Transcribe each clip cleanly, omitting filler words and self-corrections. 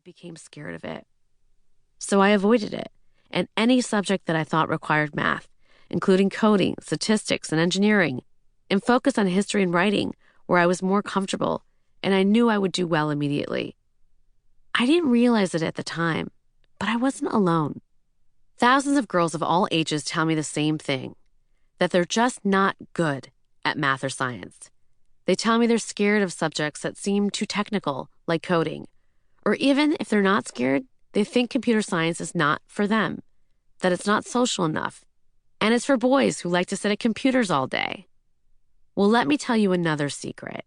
became scared of it. So I avoided it, and any subject that I thought required math, including coding, statistics, and engineering, and focused on history and writing, where I was more comfortable, and I knew I would do well immediately. I didn't realize it at the time, but I wasn't alone. Thousands of girls of all ages tell me the same thing, that they're just not good at math or science. They tell me they're scared of subjects that seem too technical, like coding. Or even if they're not scared, they think computer science is not for them, that it's not social enough, and it's for boys who like to sit at computers all day. Well, let me tell you another secret.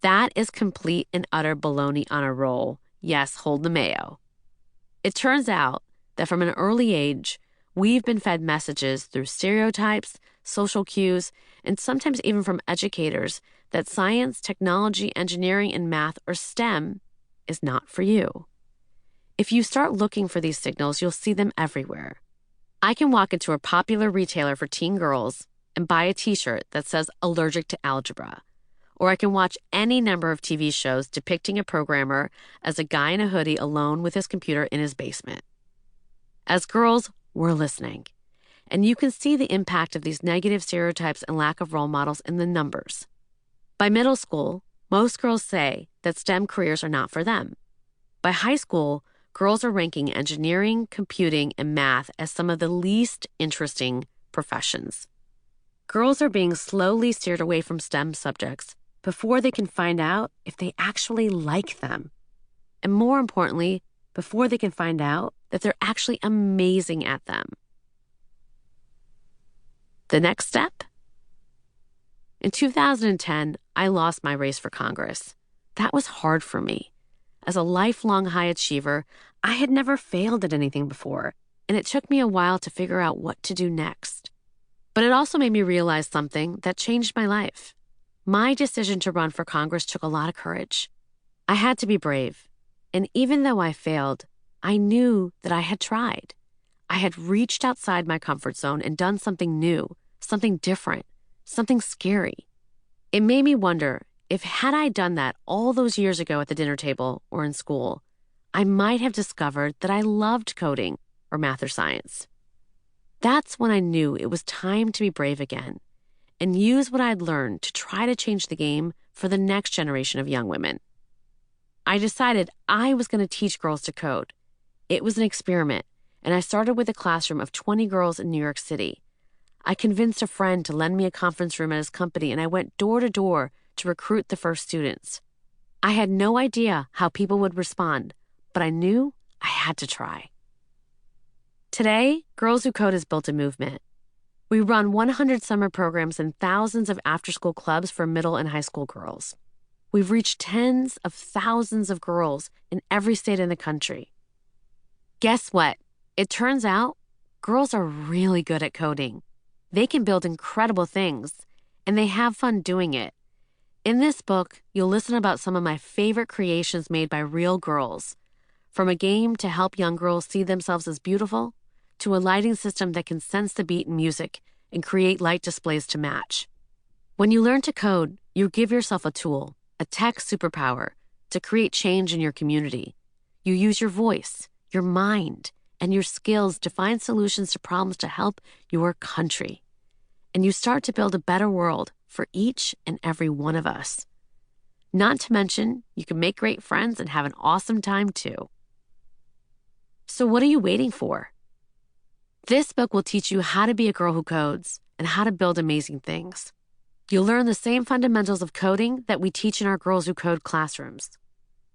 That is complete and utter baloney on a roll. Yes, hold the mayo. It turns out that from an early age, we've been fed messages through stereotypes, social cues, and sometimes even from educators that science, technology, engineering, and math, or STEM, is not for you. If you start looking for these signals, you'll see them everywhere. I can walk into a popular retailer for teen girls and buy a t-shirt that says allergic to algebra. Or I can watch any number of TV shows depicting a programmer as a guy in a hoodie alone with his computer in his basement. As girls, we're listening. And you can see the impact of these negative stereotypes and lack of role models in the numbers. By middle school, most girls say that STEM careers are not for them. By high school, girls are ranking engineering, computing, and math as some of the least interesting professions. Girls are being slowly steered away from STEM subjects before they can find out if they actually like them. And more importantly, before they can find out that they're actually amazing at them. The next step? In 2010, I lost my race for Congress. That was hard for me. As a lifelong high achiever, I had never failed at anything before, and it took me a while to figure out what to do next. But it also made me realize something that changed my life. My decision to run for Congress took a lot of courage. I had to be brave, and even though I failed, I knew that I had tried. I had reached outside my comfort zone and done something new, something different, something scary. It made me wonder if had I done that all those years ago at the dinner table or in school, I might have discovered that I loved coding or math or science. That's when I knew it was time to be brave again and use what I'd learned to try to change the game for the next generation of young women. I decided I was going to teach girls to code. It was an experiment, and I started with a classroom of 20 girls in New York City. I convinced a friend to lend me a conference room at his company, and I went door to door to recruit the first students. I had no idea how people would respond, but I knew I had to try. Today, Girls Who Code has built a movement. We run 100 summer programs and thousands of after-school clubs for middle and high school girls. We've reached tens of thousands of girls in every state in the country. Guess what? It turns out girls are really good at coding. They can build incredible things, and they have fun doing it. In this book, you'll listen about some of my favorite creations made by real girls, from a game to help young girls see themselves as beautiful, to a lighting system that can sense the beat in music and create light displays to match. When you learn to code, you give yourself a tool, a tech superpower, to create change in your community. You use your voice, your mind, and your skills to find solutions to problems to help your country. And you start to build a better world for each and every one of us. Not to mention, you can make great friends and have an awesome time too. So what are you waiting for? This book will teach you how to be a girl who codes and how to build amazing things. You'll learn the same fundamentals of coding that we teach in our Girls Who Code classrooms.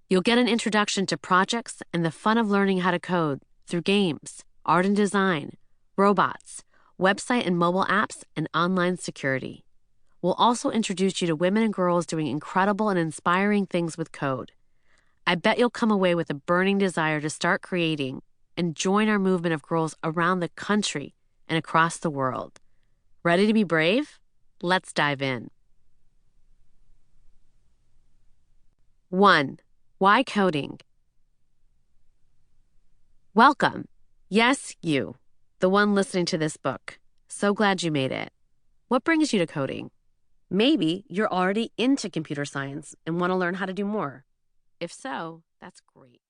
You'll get an introduction to projects and the fun of learning how to code through games, art and design, robots, website and mobile apps, and online security. We'll also introduce you to women and girls doing incredible and inspiring things with code. I bet you'll come away with a burning desire to start creating and join our movement of girls around the country and across the world. Ready to be brave? Let's dive in. 1. Why coding? Welcome. Yes, you, the one listening to this book. So glad you made it. What brings you to coding? Maybe you're already into computer science and want to learn how to do more. If so, that's great.